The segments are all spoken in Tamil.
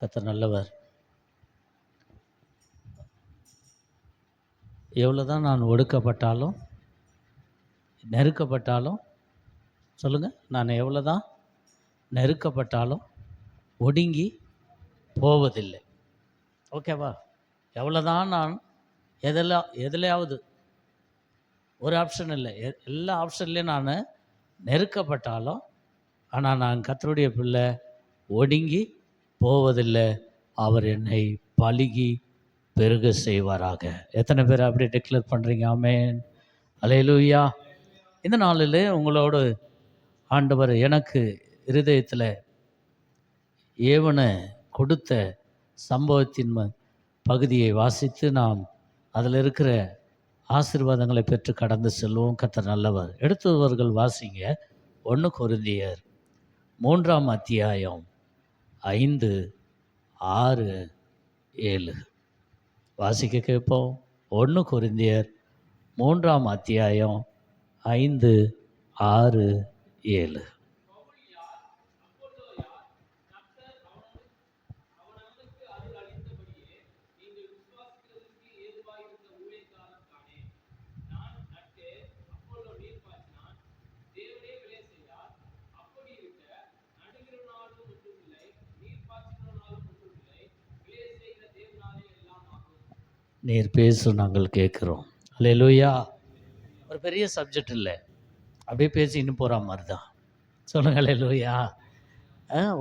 கர்த்தர் நல்லவர். எவ்வளோதான் நான் ஒடுக்கப்பட்டாலும், நெருக்கப்பட்டாலும், சொல்லுங்கள், நான் எவ்வளோதான் நெருக்கப்பட்டாலும் ஒடுங்கி போவதில்லை. ஓகேவா? எவ்வளோதான் நான் எதுலையாவது ஒரு ஆப்ஷன் இல்லை, எல்லா ஆப்ஷன்லேயும் நான் நெருக்கப்பட்டாலும், ஆனால் நான் கர்த்தருடைய பிள்ளை, ஒடுங்கி போவதில்லை. அவர் என்னை பலுகி பெருக செய்வாராக. எத்தனை பேர் அப்படி டிக்ளேர் பண்ணுறீங்க? ஆமென், அல்லேலூயா. இந்த நாளில் உங்களோடு ஆண்டவர் எனக்கு இருதயத்தில் ஏவனை கொடுத்த சம்பவத்தின் பகுதியை வாசித்து நாம் அதில் இருக்கிற ஆசீர்வாதங்களை பெற்று கடந்து செல்வோம். கர்த்தர் நல்லவர். எடுத்தவர்கள் வாசிங்க. 1 கொரிந்தியர் 3ஆம் அத்தியாயம் 5, 6, 7 வாசிக்க கேட்போம். 1 கொரிந்தியர் 3ஆம் அத்தியாயம் 5, 6, 7. நீர் பேசு, நாங்கள் கேட்குறோம். அல்லேலூயா. ஒரு பெரிய சப்ஜெக்ட் இல்லை, அப்படியே பேசின்னு போகிற மாதிரி தான். சொல்லுங்கள் அல்லேலூயா.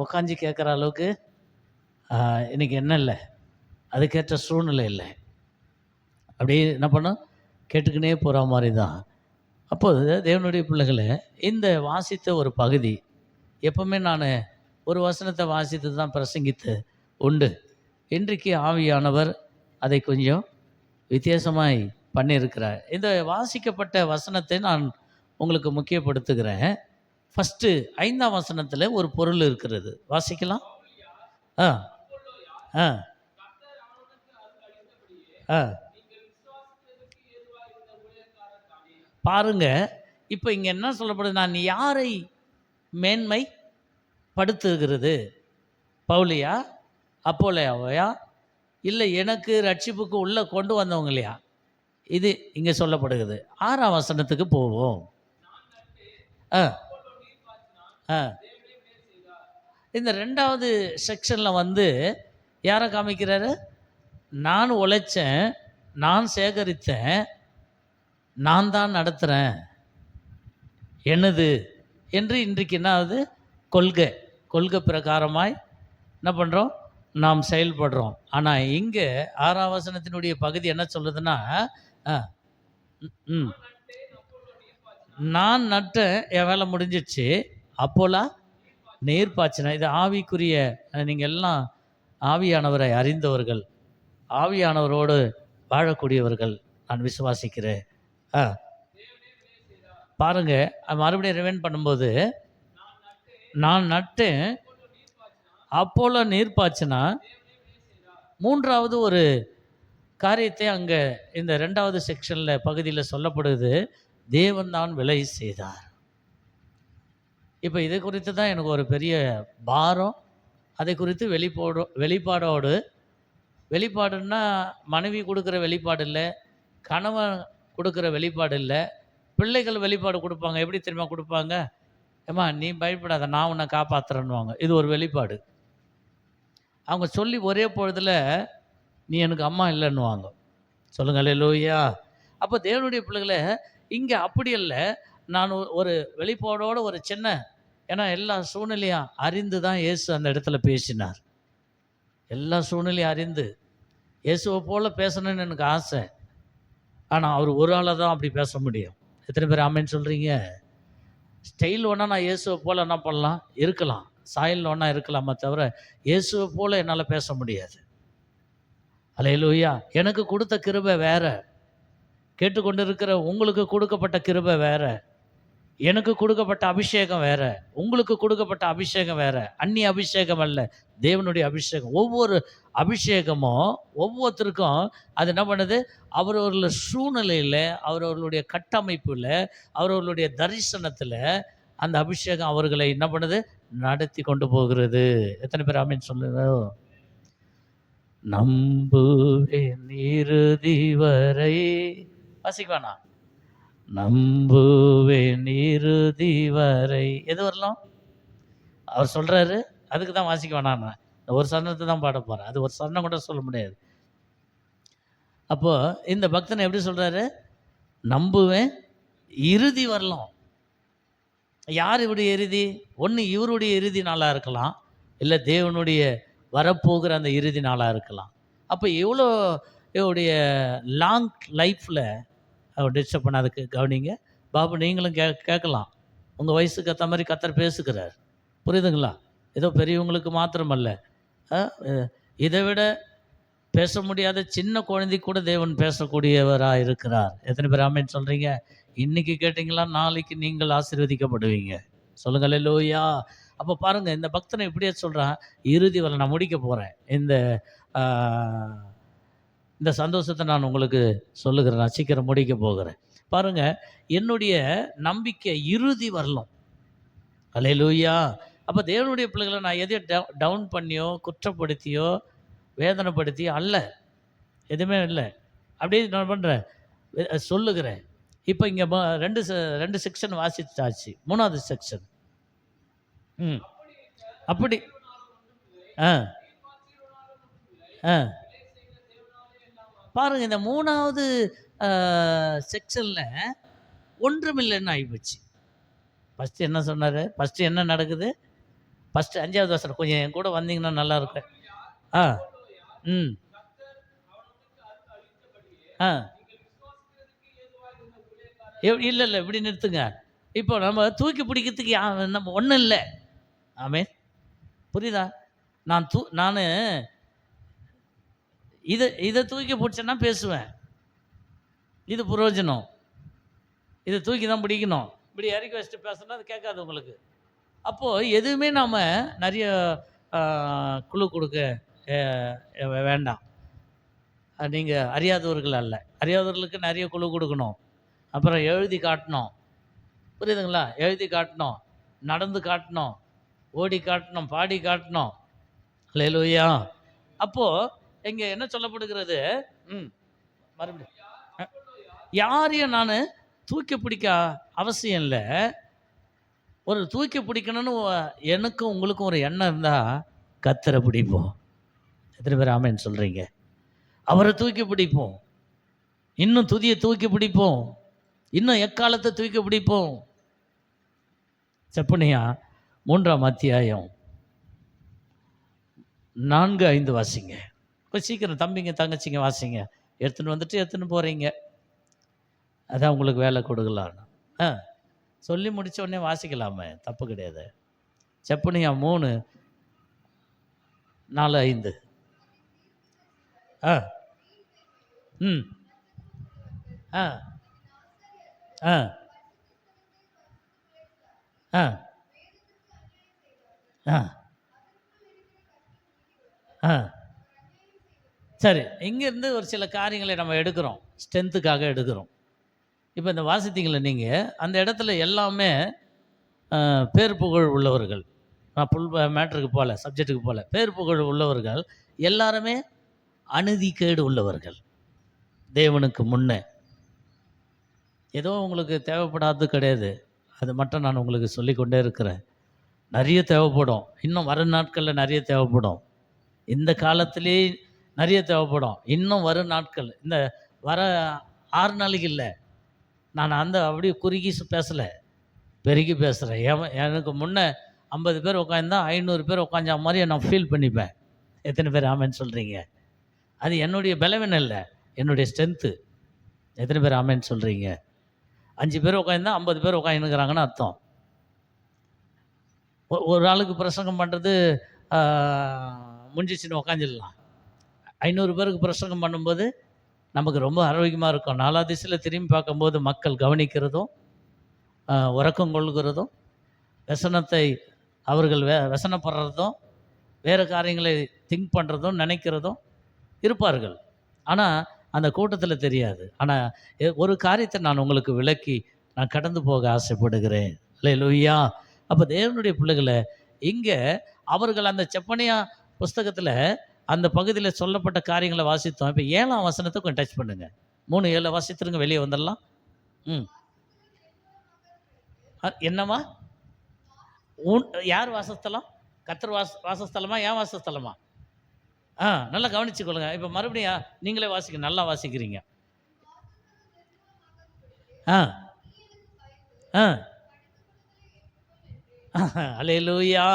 உக்காஞ்சி கேட்குற அளவுக்கு இன்றைக்கி என்ன இல்லை, அதுக்கேற்ற சூழ்நிலை இல்லை. அப்படியே என்ன பண்ணோம், கேட்டுக்கினே போகிற மாதிரி தான். அப்போது தேவனுடைய பிள்ளைகளை, இந்த வாசித்த ஒரு பகுதி, எப்பவுமே நான் ஒரு வசனத்தை வாசித்து தான் பிரசங்கித்து உண்டு. இன்றைக்கு ஆவியானவர் அதை கொஞ்சம் வித்தியாசமாய் பண்ணியிருக்கிறார். இந்த வாசிக்கப்பட்ட வசனத்தை நான் உங்களுக்கு முக்கியப்படுத்துகிறேன். ஃபஸ்ட்டு 5ஆம் வசனத்தில் ஒரு பொருள் இருக்கிறது. வாசிக்கலாம். ஆ ஆ ஆ பாருங்க. இப்போ இங்கே என்ன சொல்லப்படுது? நான் யாரை மேன்மை படுத்துகிறது? பவுலியா, அப்போலோவையா, இல்லை எனக்கு ரட்சிப்புக்கு உள்ளே கொண்டு வந்தவங்க இல்லையா? இது இங்கே சொல்லப்படுகிறது. 6ஆம் வசனத்துக்கு போவோம். ஆ ஆ இந்த 2வது செக்ஷனில் வந்து யாரை காமிக்கிறாரு? நான் உழைச்சேன், நான் சேகரித்தேன், நான் தான் நடத்துகிறேன், என்னது என்று இன்றைக்கு என்ன ஆகுது? கொள்கை பிரகாரமாய் என்ன பண்ணுறோம்? நாம் செயல்படுறோம். ஆனால் இங்கே 6ஆம் வசனத்தினுடைய பகுதி என்ன சொல்லுதுன்னா, நான் நட்டேன், என் வேலை முடிஞ்சிச்சு, அப்போலா நீர் பாய்ச்சின. இது ஆவிக்குரிய, நீங்கள் எல்லாம் ஆவியானவரை அறிந்தவர்கள், ஆவியானவரோடு வாழக்கூடியவர்கள், நான் விசுவாசிக்கிறேன். பாருங்க, மறுபடியும் ரிவைண்ட் பண்ணும்போது, நான் நட்டேன், அப்போலோ நீர் பாய்ச்சினா, 3வது ஒரு காரியத்தை அங்கே இந்த 2வது செக்ஷனில் பகுதியில் சொல்லப்படுது. தேவன் தான் விளை செய்தார். இப்போ இதை குறித்து தான் எனக்கு ஒரு பெரிய பாரம். அதை குறித்து வெளிப்பாடுன்னா மனைவி கொடுக்குற வெளிப்பாடு இல்லை, கணவன் கொடுக்குற வெளிப்பாடு இல்லை, பிள்ளைகள் வெளிப்பாடு கொடுப்பாங்க. எப்படி தெரியுமா கொடுப்பாங்க? ஏம்மா நீ பயப்படாத, நான் உன்னை காப்பாற்றுறேன்னுவாங்க. இது ஒரு வெளிப்பாடு. அவங்க சொல்லி ஒரே பொழுதில் நீ எனக்கு அம்மா இல்லைன்னுவாங்க. சொல்லுங்கள் அல்லேலூயா. அப்போ தேவனுடைய பிள்ளைகளை, இங்கே அப்படி இல்லை. நான் ஒரு வெளிப்பாடோடு ஒரு சின்ன, ஏன்னா எல்லா சூழ்நிலையும் அறிந்து தான் இயேசு அந்த இடத்துல பேசினார். எல்லா சூழ்நிலையும் அறிந்து இயேசுவை போல் பேசணும்னு எனக்கு ஆசை. ஆனால் அவர் ஒரு ஆளை தான் அப்படி பேச முடியும். எத்தனை பேர் ஆமேன்னு சொல்கிறீங்க? ஸ்டைல் ஒன்றா நான் இயேசுவை போல் என்ன பண்ணலாம், இருக்கலாம், சாயல் ஒன்றா இருக்கலாமா தவிர இயேசுவை போல் என்னால் பேச முடியாது. அல்லேலூயா. எனக்கு கொடுத்த கிருபை வேறு, கேட்டுக்கொண்டு இருக்கிற உங்களுக்கு கொடுக்கப்பட்ட கிருபை வேறு, எனக்கு கொடுக்கப்பட்ட அபிஷேகம் வேறு, உங்களுக்கு கொடுக்கப்பட்ட அபிஷேகம் வேறு. அந்நிய அபிஷேகம் அல்ல, தேவனுடைய அபிஷேகம். ஒவ்வொரு அபிஷேகமும் ஒவ்வொருத்தருக்கும் அது என்ன பண்ணுது? அவரவர்களுடைய சூழ்நிலையில், அவரவர்களுடைய கட்டமைப்பில், அவரவர்களுடைய தரிசனத்தில் அந்த அபிஷேகம் அவர்களை என்ன பண்ணுது? நடத்தி கொண்டு போகிறது. எத்தனை பேர் ஆமீன் சொல்லுங்க? நம்புவேன் இறுதி வரை. வாசிக்குவானா? நம்புவேன் இறுதி வரை. எது வரலாம் அவர் சொல்றாரு. அதுக்கு தான் வாசிக்க வேணாம். ஒரு சரணத்தை தான் பாட போறேன். அது ஒரு சரணம் கூட சொல்ல முடியாது. அப்போ இந்த பக்தன் எப்படி சொல்றாரு? நம்புவேன் இறுதி வரலாம். யார் இவருடைய இறுதி? ஒன்று இவருடைய இறுதி நாளாக இருக்கலாம், இல்லை தேவனுடைய வரப்போகிற அந்த இறுதி நாளாக இருக்கலாம். அப்போ எவ்வளோ இவருடைய லாங் லைஃப்பில் அவர் டிஸ்டர்ப் பண்ணாதுக்கு கவனிங்க. பாபு நீங்களும் கேட்கலாம். உங்கள் வயசுக்கு ஏற்ற மாதிரி கர்த்தர் பேசுகிறார். புரியுதுங்களா? ஏதோ பெரியவங்களுக்கு மாத்திரமல்ல, இதை விட பேச முடியாத சின்ன குழந்தை கூட தேவன் பேசக்கூடியவராக இருக்கிறார். எத்தனை பேர் ஆமென் சொல்கிறீங்க? இன்னைக்கு கேட்டிங்களா, நாளைக்கு நீங்கள் ஆசீர்வதிக்கப்படுவீங்க. சொல்லுங்கள் அல்லேலூயா. அப்போ பாருங்கள், இந்த பக்தனை இப்படியே சொல்கிறான், இறுதி வரை நான் முடிக்க போகிறேன். இந்த சந்தோஷத்தை நான் உங்களுக்கு சொல்லுகிறேன். நான் சீக்கிரம் முடிக்க போகிறேன். பாருங்கள், என்னுடைய நம்பிக்கை இறுதி வரலாம். அல்லேலூயா. அப்போ தேவனுடைய பிள்ளைகளை நான் எதையும் டவுன் பண்ணியோ குற்றப்படுத்தியோ வேதனைப்படுத்தியோ அல்ல, எதுவுமே இல்லை. அப்படியே நான் பண்ணுறேன், சொல்லுகிறேன். இப்போ இங்கே ரெண்டு செக்ஷன் வாசிச்சாச்சு. மூணாவது செக்ஷன். அப்படி ஆ ஆ பாருங்க, இந்த மூணாவது செக்ஷனில் ஒன்றுமில்லைன்னு ஆகிப்போச்சு. ஃபஸ்ட்டு என்ன சொன்னார்? ஃபஸ்ட்டு என்ன நடக்குது? ஃபஸ்ட்டு 5வது வசனம் கொஞ்சம் என் கூட வந்தீங்கன்னா நல்லா இருக்கும். ஆ ம் ஆ இல்லை இல்லை, இப்படி நிறுத்துங்க. இப்போ நம்ம தூக்கி பிடிக்கிறதுக்கு நம்ம ஒன்றும் இல்லை. ஆமே, புரியுதா? நான் இதை தூக்கி பிடிச்சேன்னா பேசுவேன். இது பிரயோஜனம். இதை தூக்கி தான் பிடிக்கணும். இப்படி இறக்கி வச்சுட்டு பேசுனா அது கேட்காது உங்களுக்கு. அப்போது எதுவுமே நாம் நிறைய குழு கொடுக்க வேண்டாம். நீங்கள் அறியாதவர்கள் அல்ல. அறியாதவர்களுக்கு நிறைய குழு கொடுக்கணும். அப்புறம் எழுதி காட்டணும். புரியுதுங்களா? எழுதி காட்டணும், நடந்து காட்டணும், ஓடி காட்டணும், பாடி காட்டணும். அல்லேலூயா. அப்போது இங்கே என்ன சொல்லப்படுகிறது? மறுபடியும் யாரையும் நான் தூக்கி பிடிக்க அவசியம் இல்லை. ஒரு தூக்கி பிடிக்கணும்னு எனக்கும் உங்களுக்கும் ஒரு எண்ணம் இருந்தால் கர்த்தரை பிடிப்போம். எத்தனை பேர் ஆமென் சொல்கிறீங்க? அவரை தூக்கி பிடிப்போம். இன்னும் துதியை தூக்கி பிடிப்போம். இன்னும் எக்காலத்தை தூக்கி பிடிப்போம். செப்பனியா 3ஆம் அத்தியாயம் 4-5 வாசிங்க. கொஞ்சம் சீக்கிரம் தம்பிங்க தங்கச்சிங்க வாசிங்க. எடுத்துன்னு போகிறீங்க, அதான் உங்களுக்கு வேலை கொடுக்கலான்னு. சொல்லி முடித்த உடனே வாசிக்கலாமே, தப்பு கிடையாது. செப்பனியா 3:4-5. ஆ ம் ஆ ஆ ஆ ஆ ஆ சரி, இங்கேருந்து ஒரு சில காரியங்களை நம்ம எடுக்கிறோம், ஸ்ட்ரென்த்துக்காக எடுக்கிறோம். இப்போ இந்த வாசித்தீங்களே நீங்கள், அந்த இடத்துல எல்லாமே பேர் புகழ் உள்ளவர்கள். நான் புல் மேட்ருக்கு போகல, சப்ஜெக்ட்டுக்கு போகல. பேர் புகழ் உள்ளவர்கள் எல்லாருமே அநீதிகேடு உள்ளவர்கள். தேவனுக்கு முன்னே ஏதோ உங்களுக்கு தேவைப்படாதது கிடையாது. அது மட்டும் நான் உங்களுக்கு சொல்லிக்கொண்டே இருக்கிறேன். நிறைய தேவைப்படும். இன்னும் வரும் நாட்களில் நிறைய தேவைப்படும். இந்த காலத்திலே நிறைய தேவைப்படும். இன்னும் வரும் நாட்கள், இந்த வர 6 நாளைக்கு இல்லை. நான் அப்படியே குறுகி பேசலை, பெருகி பேசுகிறேன். எனக்கு முன்னே 50 பேர் உட்காந்தா 500 பேர் உட்காந்த மாதிரியே நான் ஃபீல் பண்ணிப்பேன். எத்தனை பேர் ஆமென்னு சொல்கிறீங்க? அது என்னுடைய பலவீனம் இல்லை, என்னுடைய ஸ்ட்ரென்த்து. எத்தனை பேர் ஆமென்னு சொல்கிறீங்க? 5 பேர் உட்காந்தா 50 பேர் உட்காந்துக்கிறாங்கன்னு அர்த்தம். ஒரு ஆளுக்கு பிரசங்கம் பண்ணுறது முடிஞ்சிச்சுன்னு உட்காந்துடலாம். 500 பேருக்கு பிரசங்கம் பண்ணும்போது நமக்கு ரொம்ப ஆரோக்கியமாக இருக்கும். 4 திசையில் திரும்பி பார்க்கும்போது மக்கள் கவனிக்கிறதும் உறக்கம் கொள்கிறதும் व्यसனத்தை அவர்கள் व्यसனப்படுறதும் வேறு காரியங்களை திங்க் பண்ணுறதும் நினைக்கிறதும் இருப்பார்கள். ஆனால் அந்த கூட்டத்தில் தெரியாது. ஆனால் ஒரு காரியத்தை நான் உங்களுக்கு விளக்கி நான் கடந்து போக ஆசைப்படுகிறேன். அல்லேலூயா. அப்போ தேவனுடைய பிள்ளைகளை இங்கே அவர்கள் அந்த செப்பனியா புஸ்தகத்தில் அந்த பகுதியில் சொல்லப்பட்ட காரியங்களை வாசித்தோம். இப்போ 7ஆம் வசனத்தை கொஞ்சம் டச் பண்ணுங்க. 3:7 வாசித்துருங்க, வெளியே வந்துடலாம். ம். என்னம்மா? யார் வாசஸ்தலம்? கர்த்தர் வாசஸ்தலமா? ஏன் வாசஸ்தலமா? நல்லா கவனிச்சுக்கொள்ளுங்க. இப்போ மறுபடியும் நீங்களே வாசிக்க, நல்லா வாசிக்கிறீங்க. ஆ ஆ அல்லேலூயா.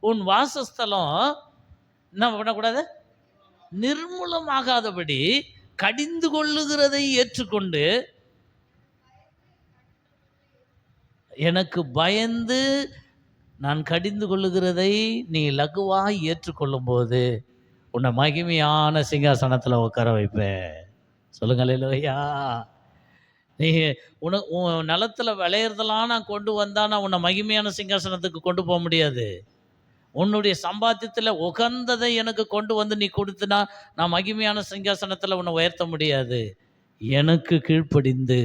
உன் வாசஸ்தலம் என்ன பண்ணக்கூடாது? நிர்மூலமாகாதபடி கடிந்து கொள்ளுகிறதை ஏற்றுக்கொண்டு, எனக்கு பயந்து நான் கடிந்து கொள்ளுகிறதை நீ லகுவாய் ஏற்றுக்கொள்ளும் போது உன்னை மகிமையான சிங்காசனத்தில் உட்கார வைப்பேன். சொல்லுங்க அல்லேலூயா. நீ உன் நிலத்தில் விளையிறதெல்லாம் நான் கொண்டு வந்தா நான் உன்னை மகிமையான சிங்காசனத்துக்கு கொண்டு போக முடியாது. உன்னுடைய சம்பாத்தியத்தில் உகந்ததை எனக்கு கொண்டு வந்து நீ கொடுத்தினா நான் மகிமையான சிங்காசனத்தில் உன்னை உயர்த்த முடியாது. எனக்கு கீழ்ப்படிந்து,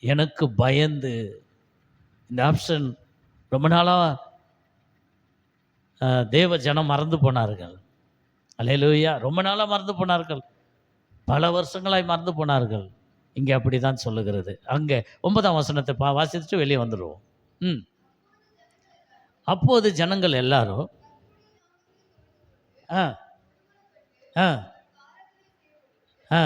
எனக்கு பயந்து. இந்த ஆப்ஷன் ரொம்ப நாளாக தேவ ஜனம் மறந்து போனார்கள். அல்லேலூயா. ரொம்ப நாளாக மறந்து போனார்கள், பல வருஷங்களாய் மறந்து போனார்கள். இங்கே அப்படி தான் சொல்லுகிறது. அங்கே 9ஆம் வசனத்தை வாசிச்சுட்டு வெளியே வந்துடுவோம். அப்போது ஜனங்கள் எல்லாரும் ஆ ஆ ஆ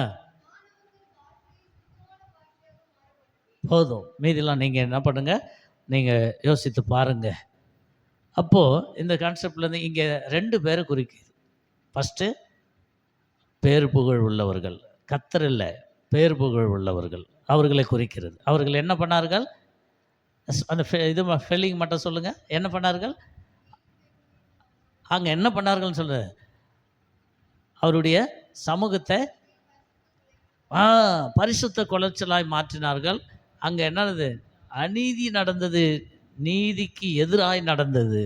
போதும், மீதிலாம் நீங்கள் என்ன பண்ணுங்க, நீங்கள் யோசித்து பாருங்க. அப்போது இந்த கான்செப்ட்லேருந்து இங்கே 2 பேரை குறிக்குது. ஃபஸ்ட்டு பேர் புகழ் உள்ளவர்கள், கர்த்தர் இல்லை, பேர் புகழ் உள்ளவர்கள், அவர்களை குறிக்கிறது. அவர்கள் என்ன பண்ணார்கள்? அந்த இது ஃபெல்லிங் மட்டும் சொல்லுங்கள். என்ன பண்ணார்கள்? அங்கே என்ன பண்ணார்கள்னு சொல்ல, அவருடைய சமூகத்தை பரிசுத்த குலைச்சலாய் மாற்றினார்கள். அங்கே என்னது? அநீதி நடந்தது, நீதிக்கு எதிராய் நடந்தது,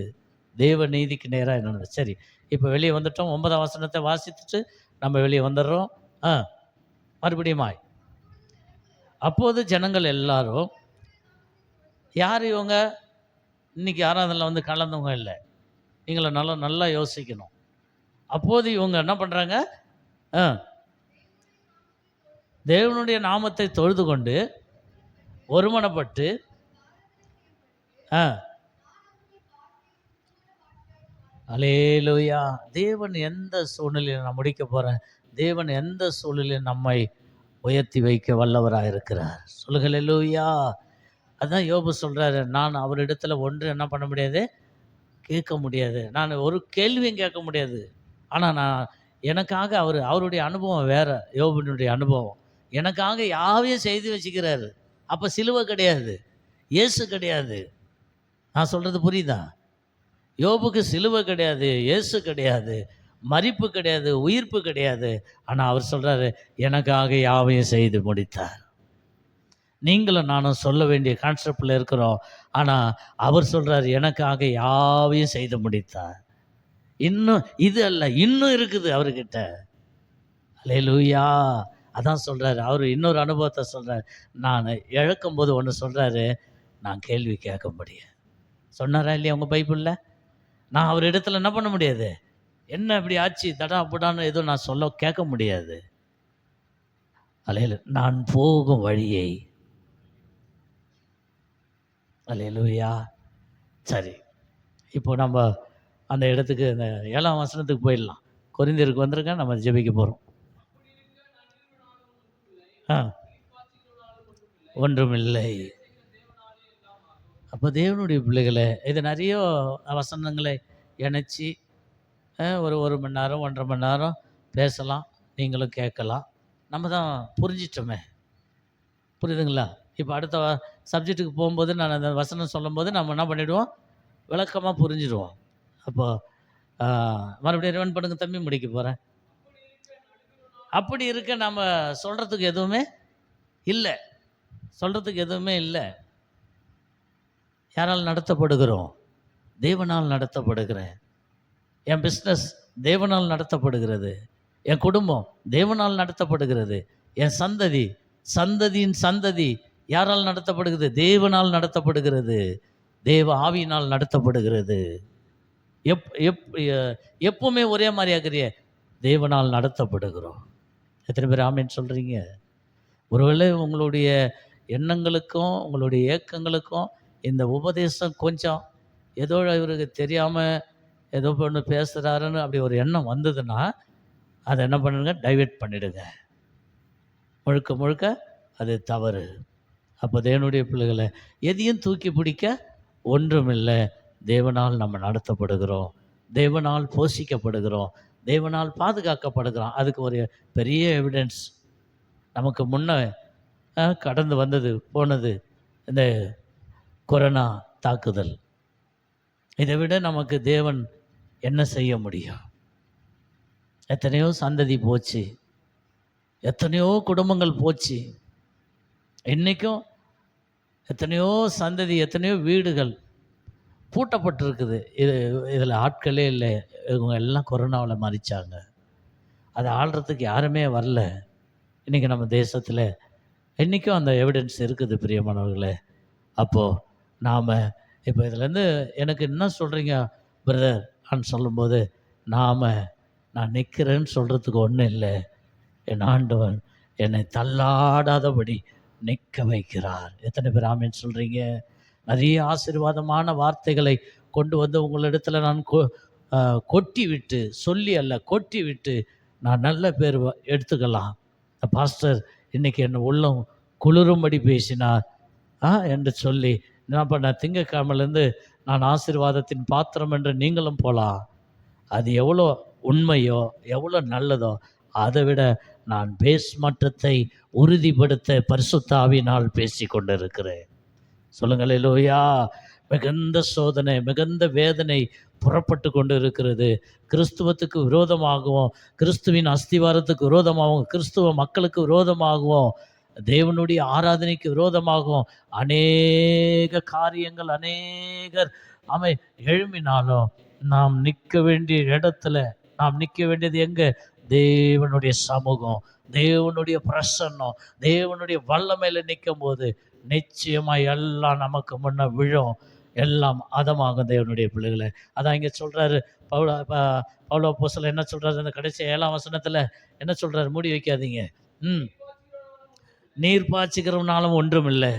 தேவ நீதிக்கு நேராக நடந்தது. சரி, இப்போ வெளியே வந்துட்டோம். 9ஆம் வசனத்தை வாசித்துட்டு நம்ம வெளியே வந்துடுறோம். மறுபடியுமாய் அப்போது ஜனங்கள் எல்லாரும், யார் இவங்க? இன்னைக்கு ஆராதனையில் வந்து கலந்தவங்க இல்லை. நீங்கள நல்லா யோசிக்கணும். அப்போது இவங்க என்ன பண்ணுறாங்க? தேவனுடைய நாமத்தை தொழுது கொண்டு ஒருமனப்பட்டு அல்லேலூயா. தேவன் எந்த சூழ்நிலையில் நான் முடிக்க போகிறேன், தேவன் எந்த சூழ்நிலையில் நம்மை உயர்த்தி வைக்க வல்லவராக இருக்கிறார். சொல்லுங்க அல்லேலூயா. அதுதான் யோபு சொல்கிறாரு, நான் அவரிடத்துல ஒன்று என்ன பண்ண முடியாது, கேட்க முடியாது. நான் ஒரு கேள்வியும் கேட்க முடியாது. ஆனால் நான் எனக்காக அவருடைய அனுபவம் வேறு. யோபுனுடைய அனுபவம் எனக்காக யாவையும் செய்து வச்சுக்கிறாரு. அப்போ சிலுவை கிடையாது, இயேசு கிடையாது. நான் சொல்கிறது புரியுதா? யோபுக்கு சிலுவை கிடையாது, இயேசு கிடையாது, மரிப்பு கிடையாது, உயிர்ப்பு கிடையாது. ஆனால் அவர் சொல்கிறாரு, எனக்காக யாவையும் செய்து முடித்தார். நீங்களும் நானும் சொல்ல வேண்டிய கான்செப்டில் இருக்கிறோம். ஆனால் அவர் சொல்கிறார், எனக்காக யாவையும் செய்து முடித்தார். இன்னும் இது அல்ல, இன்னும் இருக்குது அவர்கிட்ட. அல்லேலூயா. அதான் சொல்கிறாரு. அவர் இன்னொரு அனுபவத்தை சொல்கிறார். நான் இழக்கும்போது ஒன்று சொல்கிறாரு, நான் கேள்வி கேட்க முடியாது. சொன்னாரா இல்லையா உங்கள் பைபிளில்? நான் அவர் இடத்துல என்ன பண்ண முடியாது, என்ன இப்படி ஆச்சு தடா அப்படிடான்னு எதுவும் நான் சொல்ல கேட்க முடியாது. அல்லேலூயா. நான் போகும் வழியை. அல்லேலூயா. சரி, இப்போ நம்ம அந்த இடத்துக்கு, அந்த 7ஆம் வசனத்துக்கு போயிடலாம். கொரிந்தியருக்கு வந்துருங்க, நம்ம ஜெபிக்க போகிறோம். ஒன்றுமில்லை. அப்போ தேவனுடைய பிள்ளைகளை இது நிறைய வசனங்களை இணைச்சி ஒரு மணி நேரம் 1.5 மணி நேரம் பேசலாம், நீங்களும் கேட்கலாம். நம்ம தான் புரிஞ்சிட்டோமே, புரியுதுங்களா? இப்போ அடுத்த சப்ஜெக்ட்டுக்கு போகும்போது நான் அந்த வசனம் சொல்லும்போது நம்ம என்ன பண்ணிவிடுவோம், விளக்கமாக புரிஞ்சிடுவோம். அப்போ மறுபடியும் ரிவன் பண்ணுங்க தம்பி, முடிக்க போகிறேன். அப்படி இருக்க நம்ம சொல்கிறதுக்கு எதுவுமே இல்லை, சொல்கிறதுக்கு எதுவுமே இல்லை. யாரால் நடத்தப்படுகிறோம்? தேவனால் நடத்தப்படுகிறேன். என் பிஸ்னஸ் தேவனால் நடத்தப்படுகிறது, என் குடும்பம் தேவனால் நடத்தப்படுகிறது, என் சந்ததியின் சந்ததி யாரால் நடத்தப்படுகிறது? தேவனால் நடத்தப்படுகிறது, தேவ ஆவியினால் நடத்தப்படுகிறது. எப்பவுமே ஒரே மாதிரி ஆகிறிய, தேவனால் நடத்தப்படுகிறோம். எத்தனை பேர் ஆமேன்னு சொல்கிறீங்க? ஒருவேளை உங்களுடைய எண்ணங்களுக்கும் உங்களுடைய ஏக்கங்களுக்கும் இந்த உபதேசம் கொஞ்சம் ஏதோ இவருக்கு தெரியாமல் ஏதோ ஒன்று பேசுகிறாருன்னு அப்படி ஒரு எண்ணம் வந்ததுன்னா அதை என்ன பண்ணுங்க, டைவெர்ட் பண்ணிடுங்க. முழுக்க முழுக்க அது தவறு. அப்போ தேவனுடைய பிள்ளைகளை எதையும் தூக்கி பிடிக்க ஒன்றுமில்லை. தேவனால் நம்ம நடத்தப்படுகிறோம், தேவனால் போஷிக்கப்படுகிறோம், தேவனால் பாதுகாக்கப்படுகிறோம். அதுக்கு ஒரு பெரிய எவிடன்ஸ் நமக்கு முன்ன கடந்து வந்தது போனது இந்த கொரோனா தாக்குதல். இதை விட நமக்கு தேவன் என்ன செய்ய முடியும்? எத்தனையோ சந்ததி போச்சு, எத்தனையோ குடும்பங்கள் போச்சு, இன்றைக்கும் எத்தனையோ சந்ததி, எத்தனையோ வீடுகள் பூட்டப்பட்டிருக்குது. இதில் ஆட்களே இல்லை. இவங்க எல்லாம் கொரோனாவில் மறிச்சாங்க. அதை ஆள்றதுக்கு யாருமே வரல. இன்றைக்கி நம்ம தேசத்தில் இன்றைக்கும் அந்த எவிடன்ஸ் இருக்குது பிரியமானவர்களே. அப்போது நாம் இப்போ இதுலேருந்து எனக்கு என்ன சொல்கிறீங்க பிரதர் அப்படின்னு சொல்லும்போது, நான் நிற்கிறேன்னு சொல்கிறதுக்கு ஒன்றும் இல்லை. என் ஆண்டவன் என்னை தள்ளாடாதபடி நிற்க வைக்கிறார். எத்தனை பேர் ஆமேன்னு சொல்கிறீங்க? நிறைய ஆசீர்வாதமான வார்த்தைகளை கொண்டு வந்து உங்களிடத்தில் நான் கொட்டி விட்டு, சொல்லி அல்ல கொட்டி விட்டு நான் நல்ல பேர் எடுத்துக்கலாம். பாஸ்டர் இன்றைக்கி என்னை உள்ளம் குளிரும்படி பேசினார் என்று சொல்லி என்ன பண்ண, திங்கக்கிழமையிலேருந்து நான் ஆசீர்வாதத்தின் பாத்திரம் என்று நீங்களும் போகலாம். அது எவ்வளோ உண்மையோ எவ்வளோ நல்லதோ அதை விட நான் பேஸ் மட்டத்தை உறுதிப்படுத்த பரிசுத்த ஆவியினால் பேசி கொண்டிருக்கிறேன். சொல்லுங்கள் அல்லேலூயா. மிகுந்த சோதனை, மிகுந்த வேதனை புறப்பட்டு கொண்டு இருக்கிறது. கிறிஸ்துவத்துக்கு விரோதமாகவும், கிறிஸ்துவின் அஸ்திவாரத்துக்கு விரோதமாகவும், கிறிஸ்துவ மக்களுக்கு விரோதமாகவும், தேவனுடைய ஆராதனைக்கு விரோதமாகவும் அநேக காரியங்கள், அநேகர் எழும்பினாலும் நாம் நிற்க வேண்டிய இடத்துல நாம் நிற்க வேண்டியது எங்கே? தேவனுடைய சமூகம், தேவனுடைய பிரசன்னம், தேவனுடைய வல்லமையில் நிற்கும் போது நிச்சயமாக எல்லாம் நமக்கு முன்ன விழும், எல்லாம் அதமாகும் தேவனுடைய பிள்ளைகளை. அதான் இங்கே சொல்கிறாரு பவுல அப்போஸ்தலன் என்ன சொல்கிறாரு? அந்த கடைசி 7ஆம் வசனத்தில் என்ன சொல்கிறாரு? மூடி வைக்காதீங்க. நீர் பாய்ச்சிக்கிறவனாலும் ஒன்றும் இல்லை,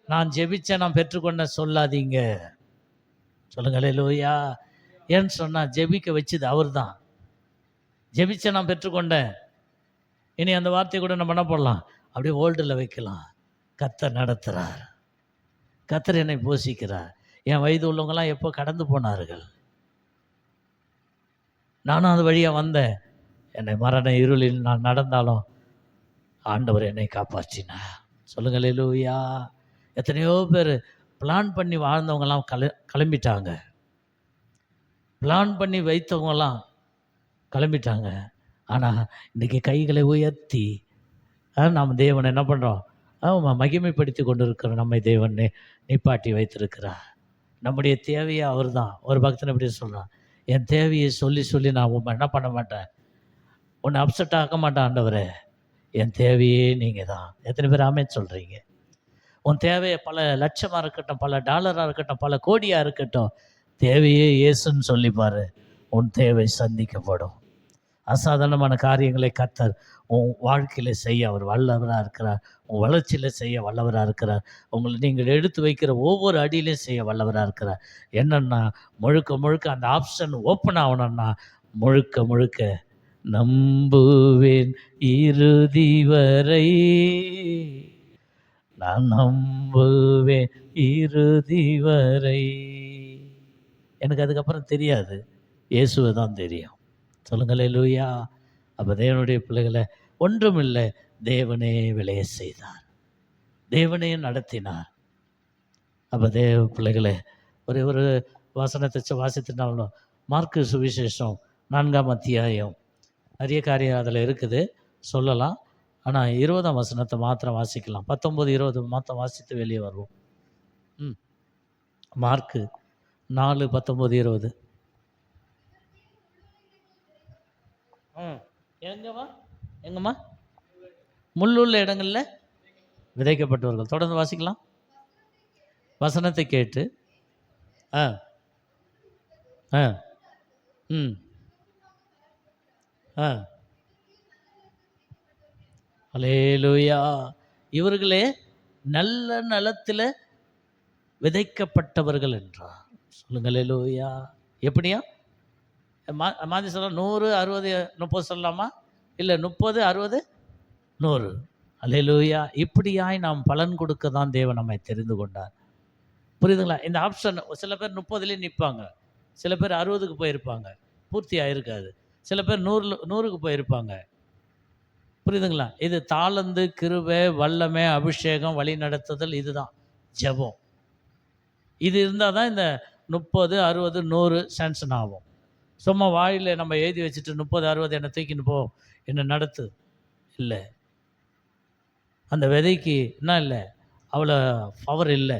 நான் ஜெபிச்சேன் நான் பெற்றுக்கொண்ட சொல்லாதீங்க. சொல்லுங்கள் அல்லேலூயா. ஏன்னு சொன்னால் ஜெபிக்க வச்சது அவர் தான். ஜெபிச்சேன் நான் பெற்றுக்கொண்டேன். இனி அந்த வார்த்தையை கூட நம்ம என்ன பண்ணலாம்? அப்படியே ஓல்டில் வைக்கலாம். கர்த்தர் நடத்துகிறார், கர்த்தர் என்னை போஷிக்கிறார். என் வயது உள்ளவங்களாம் எப்போ கடந்து போனார்கள், நானும் அது வழியாக வந்தேன். என்னை மரண இருளில் நான் நடந்தாலும் ஆண்டவர் என்னை காப்பாற்றினார். சொல்லுங்கள் அல்லேலூயா. எத்தனையோ பேர் பிளான் பண்ணி வாழ்ந்தவங்கலாம் கிளம்பிட்டாங்க, பிளான் பண்ணி வைத்தவங்கலாம் கிளம்பிட்டாங்க. ஆனால் இன்றைக்கி கைகளை உயர்த்தி நாம் தேவனை என்ன பண்ணுறோம்? மகிமைப்படுத்தி கொண்டு இருக்கிறோம். நம்மை தேவன் நிப்பாட்டி வைத்திருக்கிறார். நம்முடைய தேவையை அவர் தான். ஒரு பக்தன் எப்படி சொல்கிறான்? என் தேவையை சொல்லி சொல்லி நான் என்ன பண்ண மாட்டேன், உன்னை அப்செட் ஆக்க மாட்டேன் ஆண்டவரே, என் தேவையே நீங்கள் தான். எத்தனை பேர் ஆமென் சொல்கிறீங்க? உன் தேவையை பல லட்சமாக இருக்கட்டும், பல டாலராக இருக்கட்டும், பல கோடியாக இருக்கட்டும், தேவையே இயேசுன்னு சொல்லிப்பார், உன் தேவை சந்திக்கப்படும். அசாதாரணமான காரியங்களை கர்த்தர் உன் வாழ்க்கையில் செய்ய அவர் வல்லவராக இருக்கிறார். உன் வளர்ச்சியில் செய்ய வல்லவராக இருக்கிறார். உங்களை நீங்கள் எடுத்து வைக்கிற ஒவ்வொரு அடியிலையும் செய்ய வல்லவராக இருக்கிறார். என்னென்னா முழுக்க முழுக்க அந்த ஆப்ஷன் ஓப்பன் ஆகணும்னா முழுக்க முழுக்க நம்புவேன் இறுதி வரை, நான் நம்புவேன் இறுதி வரை. எனக்கு அதுக்கப்புறம் தெரியாது, இயேசுவை தான் தெரியும். சொல்லுங்கள் அல்லேலூயா. அப்போ தேவனுடைய பிள்ளைகளை ஒன்றுமில்லை, தேவனே விளைய செய்தார், தேவனே நடத்தினார். அப்போ தேவ பிள்ளைகளை ஒரு வசனத்தை வாசித்துனாலும் மார்க்கு சுவிசேஷம் 4ஆம் அத்தியாயம் நிறைய காரியம் அதில் இருக்குது, சொல்லலாம். ஆனால் 20ஆம் வசனத்தை மாத்திரம் வாசிக்கலாம். 19, 20 மாத்திரம் வாசித்து வெளியே வருவோம். மார்க்கு 4, 19, 20. எங்கம்மா? முள்ளுள்ள இடங்களில் விதைக்கப்பட்டவர்கள். தொடர்ந்து வாசிக்கலாம். வசனத்தை கேட்டு ஆ அல்லேலூயா. இவர்களே நல்ல நிலத்தில் விதைக்கப்பட்டவர்கள் என்றார். சொல்லுங்க அல்லேலூயா. எப்படியா? மாற்றி சொல்ல 100, 60, 30 சொல்லலாமா? இல்லை 30, 60, 100. அல்லேலூயா. இப்படியாய் நாம் பலன் கொடுக்க தான் தேவன் நம்மை தெரிந்து கொண்டார். புரியுதுங்களா? இந்த ஆப்ஷன் சில பேர் 30லேயே நிற்பாங்க, சில பேர் 60க்கு போயிருப்பாங்க, பூர்த்தி ஆயிருக்காது. சில பேர் 100க்கு போயிருப்பாங்க. புரியுதுங்களா? இது தாளந்து, கிருபை, வல்லமை, அபிஷேகம், வழி நடத்துதல், இதுதான் ஜெபம். இது இருந்தால் தான் இந்த 30, 60, 100 சாங்ஷன் ஆகும். சும்மா வாயில் நம்ம எழுதி வச்சுட்டு 30, 60 என்னை தூக்கின்னு போ, என்னை நடத்து இல்லை. அந்த விதைக்கு என்ன இல்லை, அவ்வளோ பவர் இல்லை.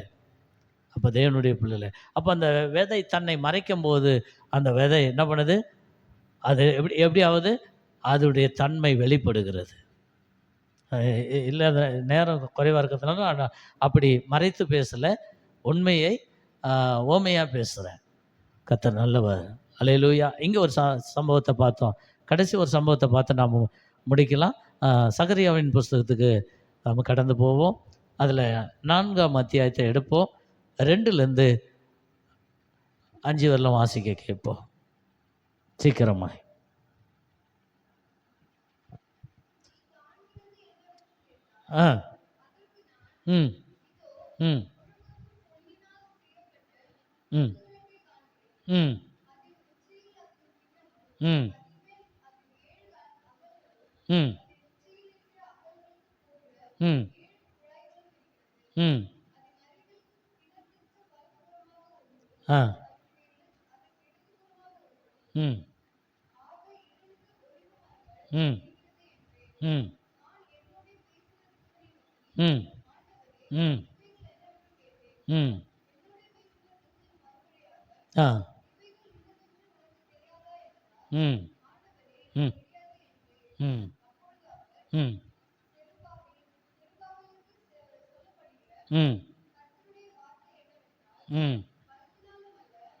அப்போ தேவனுடைய பிள்ளைல அப்போ அந்த விதை தன்னை மறைக்கும் போது அந்த விதை என்ன பண்ணுது? அது எப்படியாவது அதனுடைய தன்மை வெளிப்படுகிறது. இல்லை நேரம் குறைவாக இருக்கிறதுனால அப்படி மறைத்து பேசலை, உண்மையை ஓமையாக பேசுகிறேன். கர்த்தர் நல்லவர். அல்லேலூயா. இங்கே ஒரு சம்பவத்தை பார்த்தோம். கடைசி ஒரு சம்பவத்தை பார்த்து நாம் முடிக்கலாம். சகரியாவின் புஸ்தகத்துக்கு நாம் கடந்து போவோம். அதில் 4ஆம் அத்தியாயத்தை எடுப்போம். 2லேருந்து 5 வரலாம் வாசிக்க கேட்போம் சீக்கிரமாக. ம் ம் ம் ம் ம் ம் ம் ம் ஆ ம் ம் ம் ம் ம் ம் ஆ ம் ம் ம் ம் ம் ம்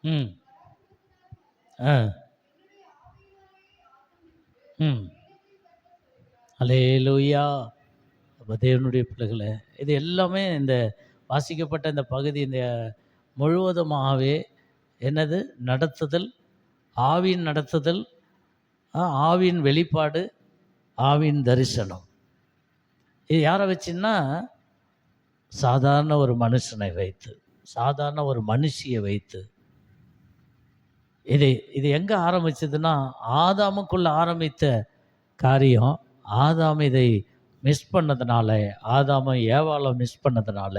ம் ஆ ம் அல்லேலூயா. அப்போ தேவனுடைய பிள்ளைகளே, இது எல்லாமே இந்த வாசிக்கப்பட்ட இந்த பகுதி இந்த முழுவதுமாகவே என்னது? நடத்துதல், ஆவியின் நடத்துதல், ஆவியின் வெளிப்பாடு, ஆவியின் தரிசனம். இது யாரை வச்சுன்னா, சாதாரண ஒரு மனுஷனை வைத்து, சாதாரண ஒரு மனுஷியை வைத்து. இது எங்கே ஆரம்பிச்சதுன்னா, ஆதாமுக்குள்ள ஆரம்பித்த காரியம். ஆதாம் இதை மிஸ் பண்ணதுனால, ஆதாமும் ஏவாளும் மிஸ் பண்ணதுனால,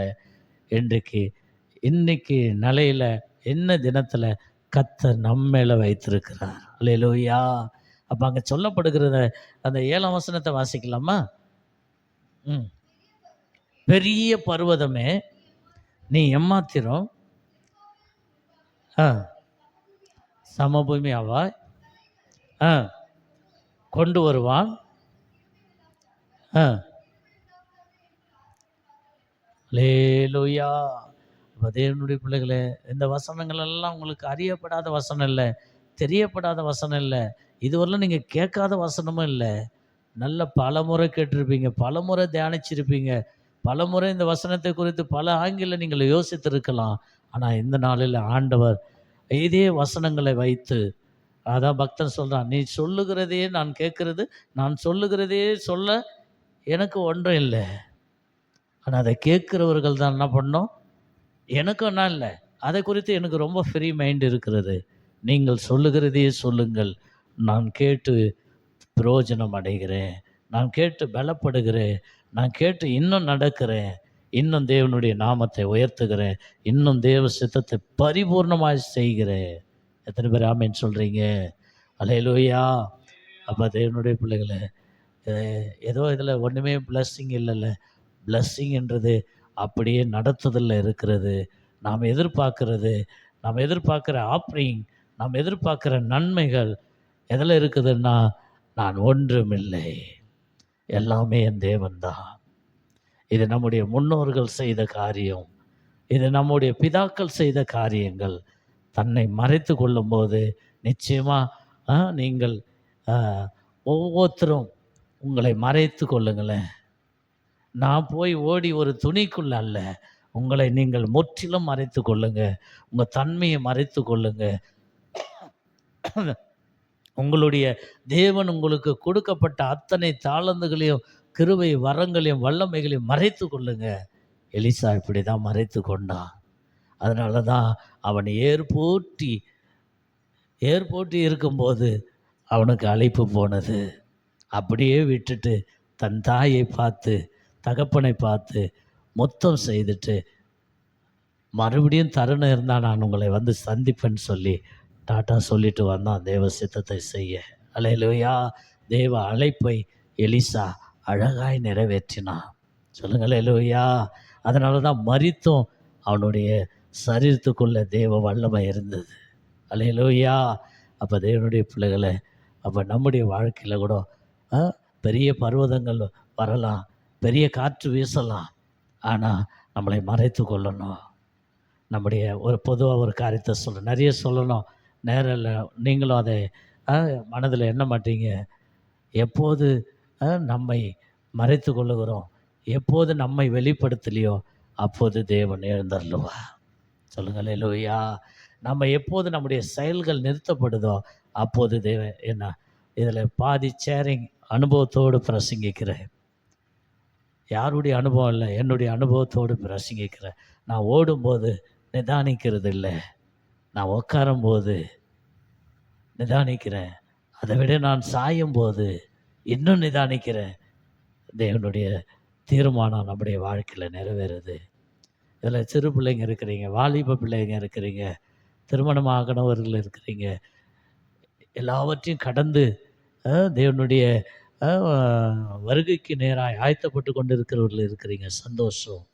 இன்னைக்கு நிலையில் என்ன தினத்தில் கர்த்தர் நம்ம மேலே வைத்திருக்கிறார். அல்லேலூயா. அப்போ அங்கே சொல்லப்படுகிறத அந்த 7ஆம் வசனத்தை வாசிக்கலாமா? ம் பெரிய பர்வதமே நீ எம்மாத்திரம் சமபூமி ஆவாய், கொண்டு வருவான். அல்லேலூயா. தேவனுடைய பிள்ளைகளே, இந்த வசனங்கள் எல்லாம் உங்களுக்கு அறியப்படாத வசனம் இல்லை, தெரியப்படாத வசனம் இல்லை, இதுவரையிலும் நீங்கள் கேட்காத வசனமும் இல்லை. நல்ல பல முறை கேட்டிருப்பீங்க, பல முறை தியானிச்சிருப்பீங்க, பல முறை இந்த வசனத்தை குறித்து பல ஆங்கில நீங்கள் யோசித்திருக்கலாம். ஆனால் இந்த நாளில் ஆண்டவர் இதே வசனங்களை வைத்து, அதான் பக்தன் சொல்கிறான், நீ சொல்லுகிறதையே நான் கேட்கறது, நான் சொல்லுகிறதையே சொல்ல எனக்கு ஒன்றும் இல்லை. ஆனால் அதை கேட்குறவர்கள் தான் என்ன பண்ணோம்? எனக்கு ஒன்றா இல்லை, அதை குறித்து எனக்கு ரொம்ப ஃப்ரீ மைண்ட் இருக்கிறது. நீங்கள் சொல்லுகிறதையே சொல்லுங்கள், நான் கேட்டு பிரயோஜனம் அடைகிறேன், நான் கேட்டு பலப்படுகிறேன், நான் கேட்டு இன்னும் நடக்கிறேன், இன்னும் தேவனுடைய நாமத்தை உயர்த்துகிறேன், இன்னும் தேவ சித்தத்தை பரிபூர்ணமாக செய்கிறேன். எத்தனை பேர் ஆமேன்னு சொல்கிறீங்க? அல்லேலூயா. அப்போ தேவனுடைய பிள்ளைகளை, ஏதோ இதில் ஒன்றுமே பிளஸ்ஸிங் இல்லைல்ல. பிளஸ்ஸிங்ன்றது அப்படியே நடத்துதலில் இருக்கிறது. நாம் எதிர்பார்க்குற ஆப்ரிங், நாம் எதிர்பார்க்குற நன்மைகள் எதில் இருக்குதுன்னா, நான் ஒன்றுமில்லை, எல்லாமே என் தேவன்தான். இது நம்முடைய முன்னோர்கள் செய்த காரியம், இது நம்முடைய பிதாக்கள் செய்த காரியங்கள். தன்னை மறைத்து கொள்ளும்போது நிச்சயமாக நீங்கள் ஒவ்வொருத்தரும் உங்களை மறைத்து கொள்ளுங்களேன். நான் போய் ஓடி ஒரு துணிக்குள்ள அல்ல, உங்களை நீங்கள் முற்றிலும் மறைத்து கொள்ளுங்க. உங்கள் தன்மையை மறைத்து கொள்ளுங்க. உங்களுடைய தேவன் உங்களுக்கு கொடுக்கப்பட்ட அத்தனை தாளந்துகளையும் கிருபை வரங்களையும் வல்லமைகளையும் மறைத்து கொள்ளுங்க. எலிசா இப்படி தான் மறைத்து கொண்டான். அதனால தான் அவன் ஏர்போட்டி இருக்கும்போது அவனுக்கு அழைப்பு போனது. அப்படியே விட்டுட்டு தன் தாயை பார்த்து தகப்பனை பார்த்து மொத்தம் செய்துட்டு மறுபடியும் தருணம் இருந்தால் நான் உங்களை வந்து சந்திப்பேன்னு சொல்லி டாட்டா சொல்லிட்டு வந்தான் தேவ சித்தத்தை செய்ய. அல்லேலூயா. தேவ அழைப்பை எலிசா அழகாய் நிறைவேற்றினான். சொல்லுங்கள் அல்லேலூயா. அதனால தான் மரித்தும் அவனுடைய சரீரத்துக்குள்ள தேவ வல்லமை இருந்தது. அல்லேலூயா. அப்போ தேவனுடைய பிள்ளைகளை, அப்போ நம்முடைய வாழ்க்கையில் கூட பெரிய பர்வதங்கள் வரலாம், பெரிய காற்று வீசலாம், ஆனால் நம்மளை மறைத்து கொள்ளணும். நம்முடைய ஒரு பொதுவாக ஒரு காரியத்தை நிறைய சொல்லணும், நேரம் இல்லை. நீங்களும் அதை மனதில் எண்ண மாட்டீங்க. எப்போது நம்மை மறைத்து கொள்ளுகிறோம், எப்போது நம்மை வெளிப்படுத்தலையோ அப்போது தேவன் எழுந்தருளுவா. சொல்லுங்கள் அல்லேலூயா. நம்ம எப்போது நம்முடைய செயல்கள் நிறுத்தப்படுதோ அப்போது தேவன் என்ன. இதில் பாதி ஷேரிங் அனுபவத்தோடு பிரசங்கிக்கிறேன். யாருடைய அனுபவம் இல்லை, என்னுடைய அனுபவத்தோடு பிரசங்கிக்கிறேன். நான் ஓடும்போது நிதானிக்கிறது இல்லை, நான் உட்காரும்போது நிதானிக்கிறேன். அதை விட நான் சாயும்போது இன்னும் நிதானிக்கிறேன். தேவனுடைய தீர்மானம் நம்முடைய வாழ்க்கையில் நிறைவேறுது. இதில் சிறு பிள்ளைங்க இருக்கிறீங்க, வாலிப பிள்ளைங்க இருக்கிறீங்க, திருமணம் ஆகணவர்கள் இருக்கிறீங்க, எல்லாவற்றையும் கடந்து தேவனுடைய வருகைக்கு நேராக ஆயத்தப்பட்டு கொண்டு இருக்கிறவர்கள் இருக்கிறீங்க. சந்தோஷம்.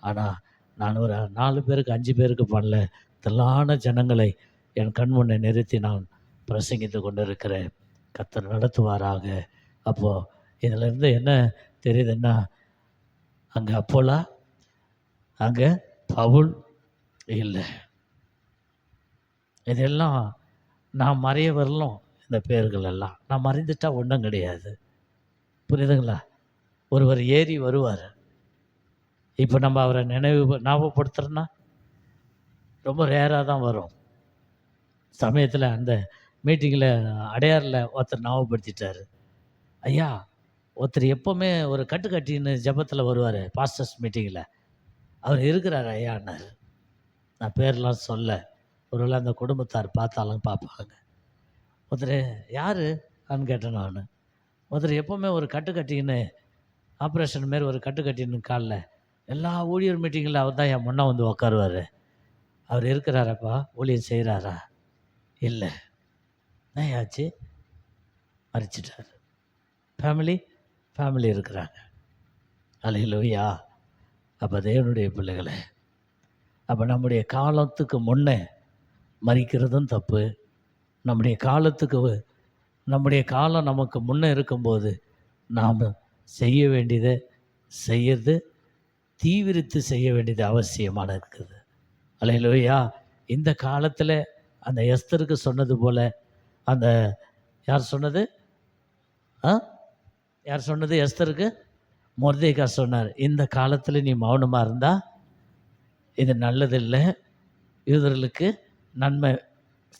ஆனால் நான் ஒரு 4 பேருக்கு 5 பேருக்கு பண்ணல, திரளான ஜனங்களை என் கண் முன்னே நிறுத்தி நான் பிரசங்கித்து கொண்டு இருக்கிறேன். கர்த்தர் நடத்துவாராக. அப்போது இதிலேருந்து என்ன தெரியுதுன்னா, அங்கே அப்போலா, அங்கே பவுல் இல்லை. இதெல்லாம் நான் மறைய வரலும். இந்த பேர்கள் எல்லாம் நான் மறைந்துட்டால் ஒன்றும் கிடையாது. புரியுதுங்களா? ஒருவர் ஏறி வருவார். இப்போ நம்ம அவரை ஞாபகப்படுத்துகிறோன்னா ரொம்ப ரேராக தான் வரும். சமயத்தில் அந்த மீட்டிங்கில் அடையாரில் ஒருத்தர் ஞாபகப்படுத்திட்டார். ஐயா, ஒருத்தர் எப்போவுமே ஒரு கட்டுக்கட்டின்னு ஜபத்தில் வருவார் பாஸ்டர்ஸ் மீட்டிங்கில், அவர் இருக்கிறார் ஐயான்னார். நான் பேர்லாம் சொல்ல, ஒருவேளை அந்த குடும்பத்தார் பார்த்தாலும் பார்ப்பாங்க. ஒருத்தர் யார் ஆன்னு கேட்டேன் நான். ஒருத்தர் எப்போவுமே ஒரு கட்டுக்கட்டின்னு ஆப்ரேஷன் மாரி ஒரு கட்டுக்கட்டின்னு காலில் எல்லா ஊழியர் மீட்டிங்கில் அவர் தான் என் முன்னே வந்து உக்காருவார். அவர் இருக்கிறாரப்பா, ஊழியர் செய்கிறாரா? இல்லை. ஏன் ஆச்சு? மறிச்சிட்டார். ஃபேமிலி இருக்கிறாங்க. அல்லேலூயா. அப்போ தேவனுடைய பிள்ளைகளை, அப்போ நம்முடைய காலத்துக்கு முன்னே மறிக்கிறதும் தப்பு. நம்முடைய காலம் நமக்கு முன்னே இருக்கும்போது நாம் செய்ய வேண்டியதை செய்யறது, தீவிரித்து செய்ய வேண்டியது அவசியமான இருக்குது. அல்லேலூயா. இந்த காலத்தில் அந்த எஸ்தருக்கு சொன்னது போல், அந்த யார் சொன்னது எஸ்தருக்கு? மொர்தெகாய் சொன்னார், இந்த காலத்தில் நீ மௌனமாக இருந்தால் இது நல்லதில்லை, யூதர்களுக்கு நன்மை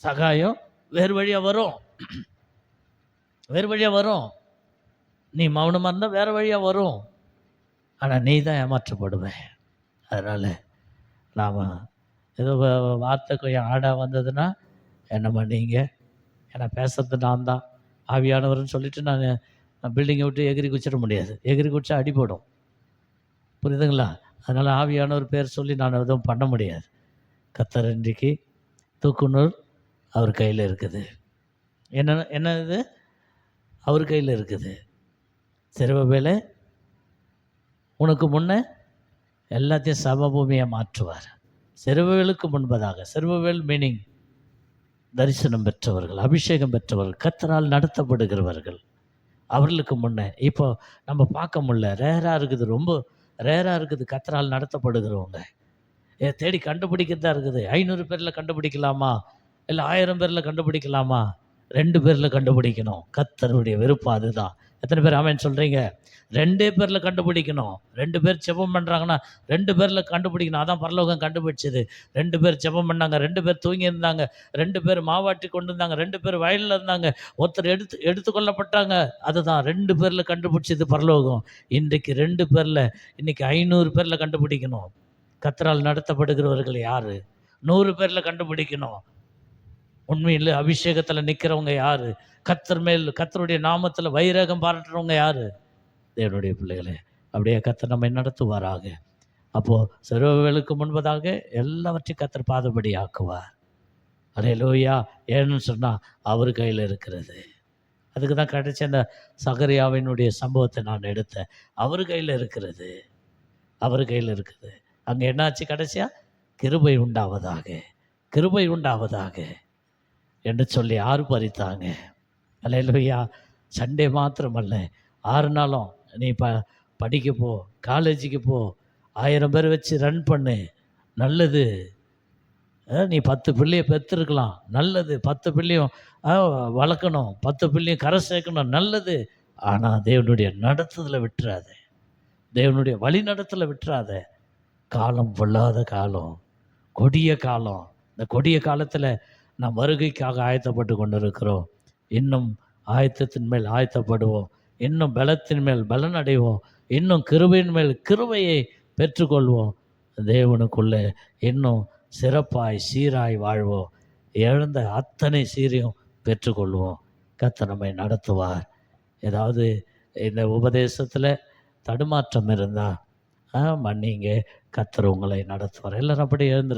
சகாயம் வேறு வழியாக வரும். நீ மௌனமாக இருந்தால் வேறு வழியாக வரும், ஆனால் நீ தான் ஏமாற்றப்படுவேன். அதனால் நாம் ஏதோ வார்த்தை கொஞ்சம் ஆடாக வந்ததுன்னா என்ன பண்ணீங்க, ஏன்னா பேசுறது நான் தான் ஆவியானவர்னு சொல்லிவிட்டு நான் பில்டிங்கை விட்டு எகிரி குச்சிட முடியாது. எகிரி குச்சா அடிபடும். புரியுதுங்களா? அதனால் ஆவியானவர் பேர் சொல்லி நான் எதுவும் பண்ண முடியாது. கர்த்தர் இன்றைக்கு தூக்குனூர் அவர் கையில் இருக்குது. என்ன இது அவர் கையில் இருக்குது. செருபவேலே, உனக்கு முன்னே எல்லாத்தையும் சமபூமியை மாற்றுவார். செருபவேலுக்கு முன்பதாக, செருபவேல் மீனிங் தரிசனம் பெற்றவர்கள், அபிஷேகம் பெற்றவர்கள், கர்த்தரால் நடத்தப்படுகிறவர்கள். அவர்களுக்கு முன்னே இப்போ நம்ம பார்க்க முடியல, ரேராக இருக்குது, ரொம்ப ரேராக இருக்குது. கர்த்தரால் நடத்தப்படுகிறவங்க தேடி கண்டுபிடிக்கிறதா இருக்குது. 500 பேரில் கண்டுபிடிக்கலாமா, இல்லை 1000 பேரில் கண்டுபிடிக்கலாமா? 2 பேரில் கண்டுபிடிக்கணும். கர்த்தருடைய விருப்பம் அதுதான். எத்தனை பேர் ஆமென் சொல்கிறீங்க? 2 பேரில் கண்டுபிடிக்கணும். 2 பேர் ஜெபம் பண்ணுறாங்கன்னா 2 பேரில் கண்டுபிடிக்கணும். அதான் பரலோகம் கண்டுபிடிச்சது. 2 பேர் ஜெபம் பண்ணாங்க, 2 பேர் தூங்கியிருந்தாங்க, 2 பேர் மாவாட்டி கொண்டு இருந்தாங்க, 2 பேர் வயலில் இருந்தாங்க, ஒருத்தர் எடுத்துக்கொள்ளப்பட்டாங்க. அதுதான் 2 பேரில் கண்டுபிடிச்சது பரலோகம். இன்றைக்கு 2 பேரில், இன்னைக்கு 500 பேரில் கண்டுபிடிக்கணும். கர்த்தரால் நடத்தப்படுகிறவர்கள் யார்? 100 பேரில் கண்டுபிடிக்கணும். உண்மையில் அபிஷேகத்தில் நிற்கிறவங்க யார்? கர்த்தருடைய நாமத்தில் வைராகம் பாராட்டுறவங்க யார்? தேவனுடைய பிள்ளைகளே, அப்படியே கர்த்தர் நம்மை நடத்துவாராக. அப்போது சிறுவர்களுக்கு முன்பதாக எல்லாவற்றையும் கர்த்தர் பாதபடி ஆக்குவார். அல்லேலூயா. ஏன்னு சொன்னால் அவர் கையில் இருக்கிறது. அதுக்கு தான் கடைசி அந்த சகரியாவினுடைய சம்பவத்தை நான் எடுத்தேன். அவர் கையில் இருக்கிறது, அவர் கையில் இருக்குது. அங்கே என்னாச்சு கடைசியாக? கிருபை உண்டாவதாக, கிருபை உண்டாவதாக என்று சொல்லி ஆர்ப்பரித்தாங்க. அல்லேலூயா. சண்டே மாத்திரமல்ல, 6 நாளும் நீ படிக்க போ, காலேஜுக்கு போ, 1000 பேர் வச்சு ரன் பண்ணு, நல்லது. நீ 10 பிள்ளையை பெற்றிருக்கலாம், நல்லது. 10 பிள்ளையும் வளர்க்கணும், 10 பிள்ளையும் கரை சேர்க்கணும், நல்லது. ஆனால் தேவனுடைய நடத்துதலை விட்டுறாத, தேவனுடைய வழி நடத்தலை விட்டுறாத. காலம் பொல்லாத காலம், கொடிய காலம். இந்த கொடிய காலத்தில் நாம் வருகைக்காக ஆயத்தப்பட்டு கொண்டிருக்கிறோம். இன்னும் ஆயத்தத்தின் மேல் ஆயத்தப்படுவோம், இன்னும் பலத்தின் மேல் பலன் அடைவோம், இன்னும் கிருபையின் மேல் கிருபையை பெற்றுக்கொள்வோம். தேவனுக்குள்ளே இன்னும் சிறப்பாய் சீராய் வாழ்வோம். இழந்த அத்தனை சீரையும் பெற்றுக்கொள்வோம். கர்த்தர் நம்மை நடத்துவார். ஏதாவது இந்த உபதேசத்தில் தடுமாற்றம் இருந்தால் மன்னிங்க, கர்த்தர் உங்களை நடத்துவார். எல்லாரும் அப்படி எழுந்து